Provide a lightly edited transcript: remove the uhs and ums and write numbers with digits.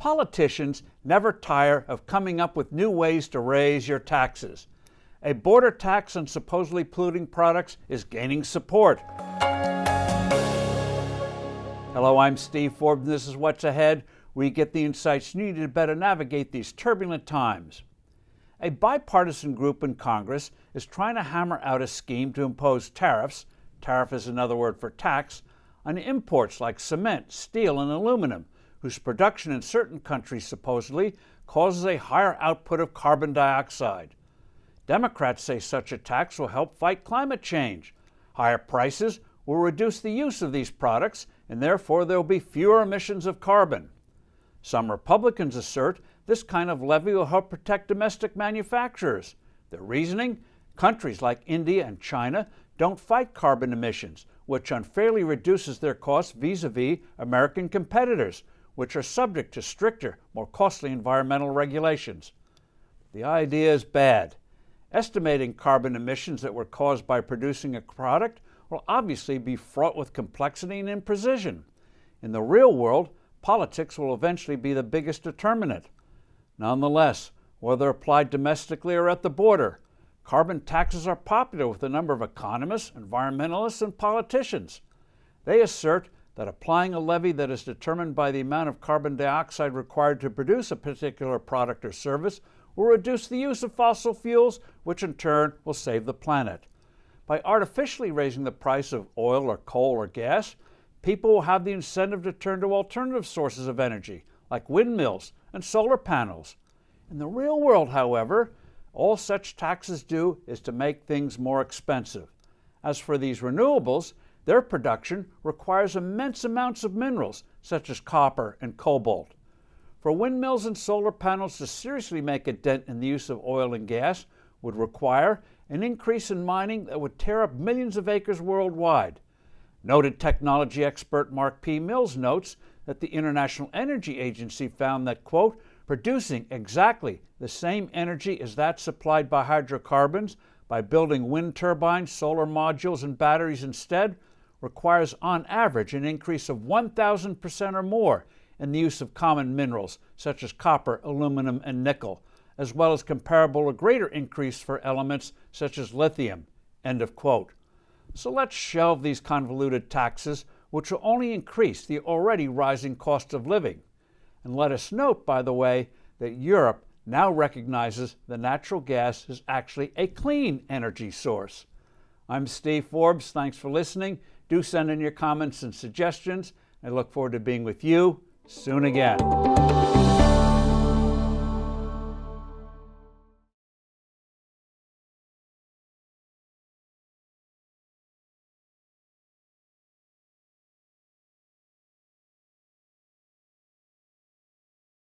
Politicians never tire of coming up with new ways to raise your taxes. A border tax on supposedly polluting products is gaining support. Hello, I'm Steve Forbes, and this is What's Ahead, where you get the insights needed to better navigate these turbulent times. A bipartisan group in Congress is trying to hammer out a scheme to impose tariffs, tariff is another word for tax, on imports like cement, steel, and aluminum, whose production in certain countries supposedly causes a higher output of carbon dioxide. Democrats say such a tax will help fight climate change. Higher prices will reduce the use of these products, and therefore there will be fewer emissions of carbon. Some Republicans assert this kind of levy will help protect domestic manufacturers. Their reasoning? Countries like India and China don't fight carbon emissions, which unfairly reduces their costs vis-a-vis American competitors, which are subject to stricter, more costly environmental regulations. The idea is bad. Estimating carbon emissions that were caused by producing a product will obviously be fraught with complexity and imprecision. In the real world, politics will eventually be the biggest determinant. Nonetheless, whether applied domestically or at the border, carbon taxes are popular with a number of economists, environmentalists, and politicians. They assert that applying a levy that is determined by the amount of carbon dioxide required to produce a particular product or service will reduce the use of fossil fuels, which in turn will save the planet. By artificially raising the price of oil or coal or gas, people will have the incentive to turn to alternative sources of energy, like windmills and solar panels. In the real world, however, all such taxes do is to make things more expensive. As for these renewables, their production requires immense amounts of minerals, such as copper and cobalt. For windmills and solar panels to seriously make a dent in the use of oil and gas would require an increase in mining that would tear up millions of acres worldwide. Noted technology expert Mark P. Mills notes that the International Energy Agency found that, quote, producing exactly the same energy as that supplied by hydrocarbons by building wind turbines, solar modules, and batteries instead requires on average an increase of 1,000% or more in the use of common minerals such as copper, aluminum, and nickel, as well as comparable or greater increase for elements such as lithium, end of quote. So let's shelve these convoluted taxes, which will only increase the already rising cost of living. And let us note, by the way, that Europe now recognizes that natural gas is actually a clean energy source. I'm Steve Forbes. Thanks for listening. Do send in your comments and suggestions. I look forward to being with you soon again.